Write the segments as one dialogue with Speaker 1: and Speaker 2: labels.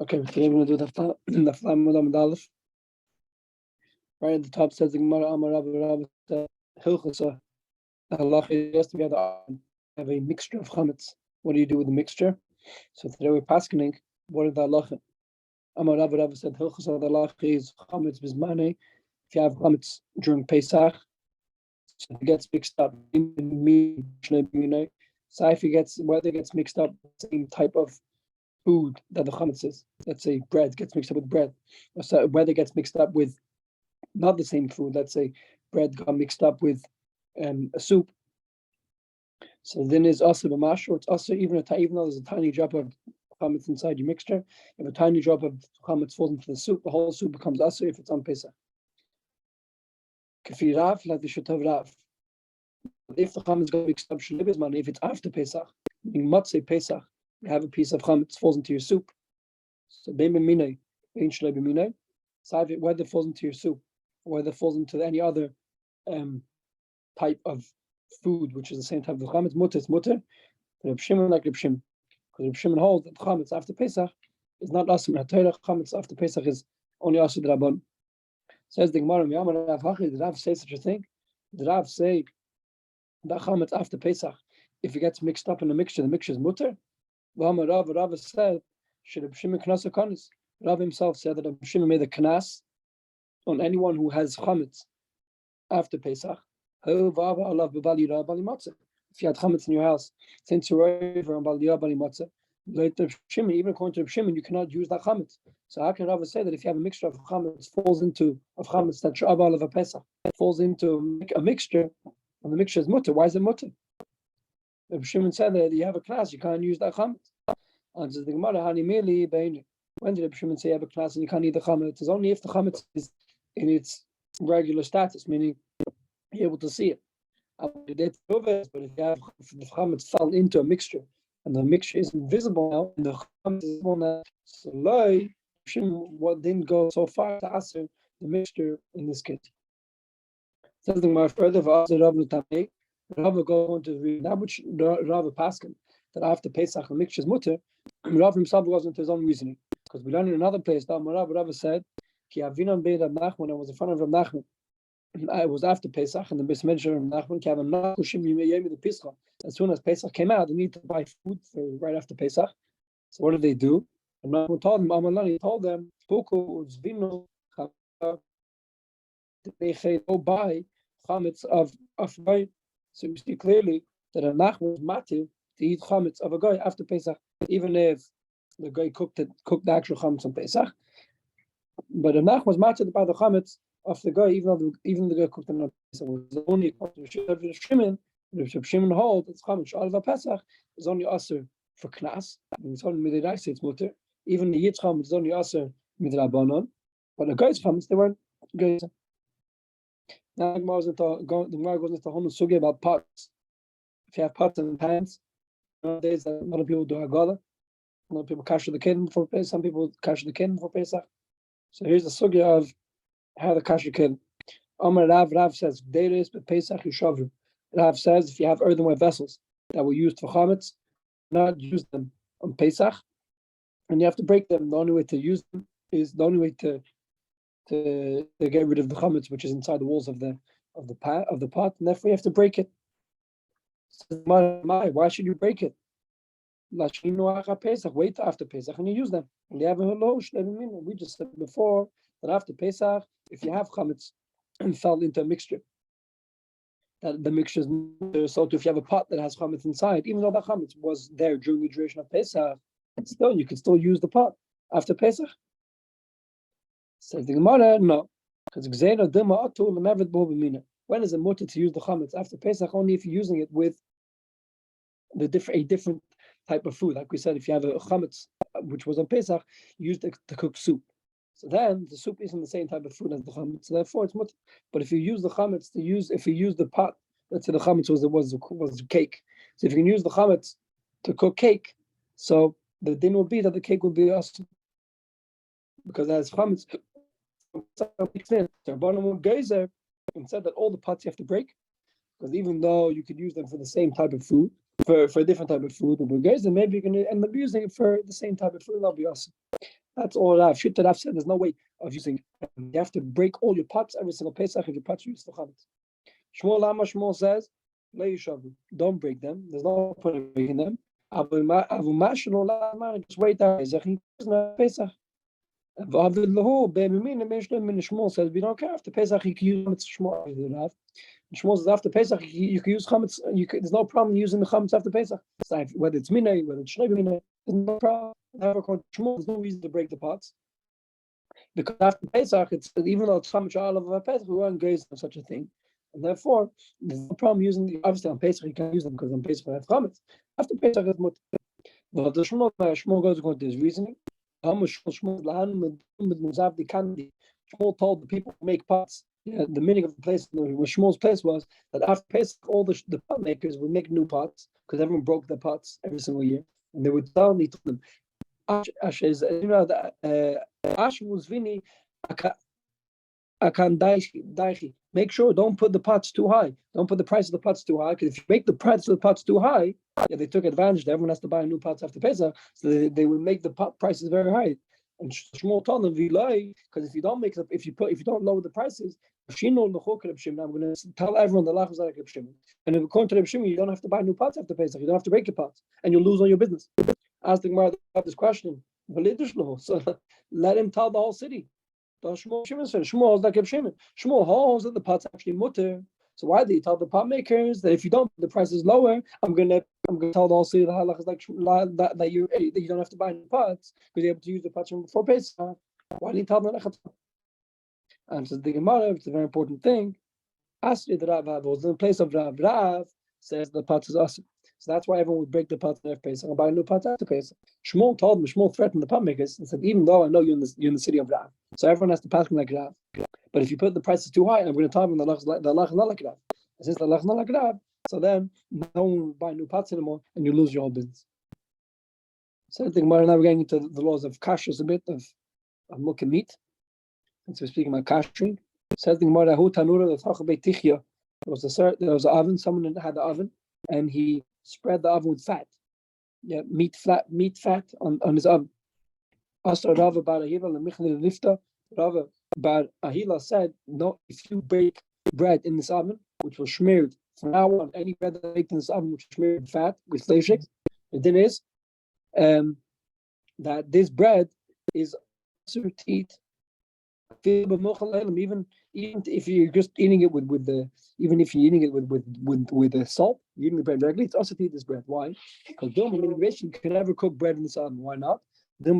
Speaker 1: Okay, today we're going to do the Flam Aleph. Right at the top says the Gemara Amar Rabbi Hilchasa. Allah has to have a mixture of chametz. What do you do with the mixture? So today we're paskening. What is the halacha? Amar Rabbi said Hilchasa. The halacha is chametz bismane. If you have chametz during Pesach, so it gets mixed up in meat. So if whether it gets mixed up with the same type of food that the chametz is, let's say bread gets mixed up with bread, or so whether it gets mixed up with not the same food, let's say bread got mixed up with a soup, so then it's also b'mashor. It's also even though there's a tiny drop of chametz inside your mixture, if a tiny drop of chametz falls into the soup, the whole soup becomes also if it's on Pesach. Kafi Rav, like the Shutav Rav. If the chametz got mixed up, if it's after Pesach, meaning matzeh Pesach, you have a piece of chametz falls into your soup. So whether it falls into your soup, or whether it falls into any other type of food, which is the same type of chametz, mutter, it's mutter. Reb Shimon like Reb Shimon, because Reb Shimon holds that chametz after Pesach is not asur in HaTorah. Chametz after Pesach is only asur d'Rabban. Says the Gemara, did Rav say such a thing? Did Rav say that chametz after Pesach, if it gets mixed up in the mixture is mutter? Rav said, should Reb Shimon knas a kanis? Rav himself said that Reb Shimon made a knas on anyone who has chametz after Pesach. If you had chametz in your house, since you're over on Baliyah Bali Matzah, even according to Reb Shimon, you cannot use that chametz. So how can Rav say that if you have a mixture of chametz of chametz that Shabbat of a Pesach falls into a mixture, and the mixture is mutter? Why is it mutter? Reb Shimon said that you have a class, you can't use that chametz. Answers the Gemara, when did Reb Shimon say you have a class and you can't eat the chametz? It's only if the chametz is in its regular status, meaning you're able to see it. But if the chametz fell into a mixture and the mixture isn't visible now, and the chametz is visible now, so Reb Shimon didn't go so far to asur the mixture in this case. Says the Gemara further, Rav go on to read that which Rav Paskin, that after Pesach the mixture is mutter. Rav himself wasn't his own reasoning, because we learn in another place that Rav said, Ki avinon beid Rab Nachman, I was in front of Rab Nachman. It was after Pesach, and the Beis Medrash of Rab Nachman, Ki avinon kushim yimei the Pischa. As soon as Pesach came out, they need to buy food for right after Pesach. So what did they do? And Nachman told them, he told them, they go buy chametz of wine. So you see clearly that a Nachman was matir to eat chametz of a guy after Pesach, even if the guy cooked the actual chametz on Pesach. But a Nachman was matir by the chametz of the guy, even the guy cooked it on Pesach. It was only Reb Shimon. Reb Shimon holds it's chametz out of a Pesach is only asur for knas. It's only midrash, it's mutter. Even the yitz chametz is only asur midrabanon. But the guy's chametz, they weren't guys. Now the Gemara goes into the whole sugya about pots. If you have pots and pans, nowadays a lot of people do agala. A lot of people kasher the kid for Pesach. Some people kasher the kid for Pesach. So here's the sugya of how the kasher kid. Amar Rav says, "Deiris but Pesach yishavru." Rav says, if you have earthenware vessels that were used for chametz, not use them on Pesach, and you have to break them. The only way to use them is the only way to get rid of the chametz which is inside the walls of the pot, and therefore you have to break it. So, why should you break it? Wait after Pesach and you use them. We just said before that after Pesach, if you have chametz and fell into a mixture, that the mixture is so if you have a pot that has chametz inside, even though the chametz was there during the duration of Pesach, still you can still use the pot after Pesach. Says the Gemara, no, because when is it mutter to use the chametz after Pesach? Only if you're using it with a different type of food. Like we said, if you have a chametz which was on Pesach, you used it to cook soup. So then the soup isn't the same type of food as the chametz. So therefore, it's mutter. But if you use the chametz if you use the pot, let's say the chametz was cake. So if you can use the chametz to cook cake, so the din will be that the cake will be us, because as chametz. And said that all the pots you have to break, because even though you could use them for the same type of food, for a different type of food, but maybe you're going to end up using it for the same type of food. That'll be awesome. That's all Rav. Shita Rav said there's no way of using. You have to break all your pots every single Pesach if your pots are used for chametz. Shmuel Lama Shmuel says, don't break them. There's no point in breaking them. Just wait that Pesach. Shmuel says we don't care after Pesach you can use chametz. Shmuel says after Pesach you can use chametz. There's no problem using the chametz after Pesach. So whether it's minay, whether it's shnei minay, there's no problem. Shmuel, there's no reason to break the pots because after Pesach, it's even though it's chametz of Pesach, we weren't engaged in such a thing, and therefore there's no problem using. Obviously, on Pesach you can't use them because on Pesach we have chametz. After Pesach, it's mutter. But the Shmuel goes according to his reasoning. Shmuel told the people to make pots. Yeah, the meaning of the place where Shmuel's place was that after Pesach, all the pot makers would make new pots because everyone broke their pots every single year, and they would tell them, "Ash is Ash was vini akan daichi. Make sure don't put the pots too high. Don't put the price of the pots too high because if you make the price of the pots too high, yeah, they took advantage that everyone has to buy new pots after Pesach, so they would make the pot prices very high." And Shmuel told them, because if you don't if you don't lower the prices, I'm going to tell everyone the lach is like Reb Shimon. And according to Reb Shimon, you don't have to buy new pots after Pesach. You don't have to break your pots, and you'll lose all your business. Ask the Gemara about this question. So let him tell the whole city. Shmuel is like Reb Shimon. Shmuel holds that the pots actually mutter. So why did he tell the pot makers that if you don't, the price is lower? I'm gonna tell the whole city the halach is like that you don't have to buy new pots because you're able to use the pots from before Pesach. Why did he tell them that? And so the Gemara, it's a very important thing. Asri the Rav was in the place of Rav. Rav says the pots is awesome. So that's why everyone would break the pots after Pesach and buy new pots after Pesach. Shmuel told them, Shmuel threatened the pot makers and said, even though I know you're in the city of Rav, so everyone has to pass me like Rav. But if you put the prices too high, I'm going to tell them the lach is not like Rav. And since the lach is not like Rav, so then no one will buy new pots anymore and you lose your whole business. So I think now we're getting into the laws of kashrus a bit, of milk and meat. And so we're speaking about kashrus. Says the Gemara, there was an oven, someone had the oven, and he spread the oven with fat. Yeah, meat fat on his oven. Asra Rava bar Ahila lemichli lifta. Rava bar Ahila said, no, if you bake bread in this oven, which was smeared from now on, any bread that baked in this oven which was smeared with fat, with fleishik, the din is that this bread is to eat. Even if you're just eating it with the salt, you're eating the bread directly, it's also to eat this bread. Why? Because you can never cook bread in this oven. Why not? Maybe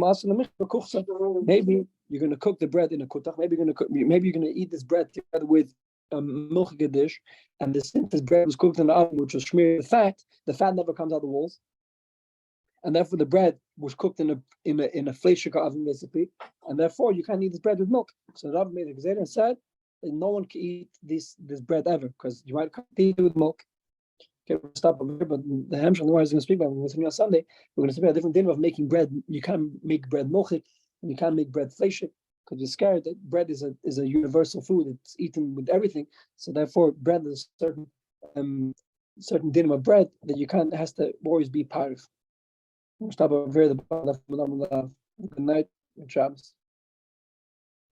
Speaker 1: you're going to cook the bread in a kutach. Maybe you're going to eat this bread together with a milk dish, and since this bread was cooked in the oven, which was smeared with fat, the fat never comes out of the walls, and therefore the bread was cooked in a fleishik oven basically, and therefore you can't eat this bread with milk. So Rabbi made a gzeira and said that no one can eat this bread ever because you might eat it with milk. Okay, we'll stop over here, but the Hamshah the is going to speak about it on Sunday. We're going to speak about a different thing of making bread. You can't make bread milchik, and you can't make bread fleishik because we're scared that bread is a universal food. It's eaten with everything. So therefore, bread is a certain din of bread that you can't has to always be part of. We'll stop over here. Good night, Shabbos.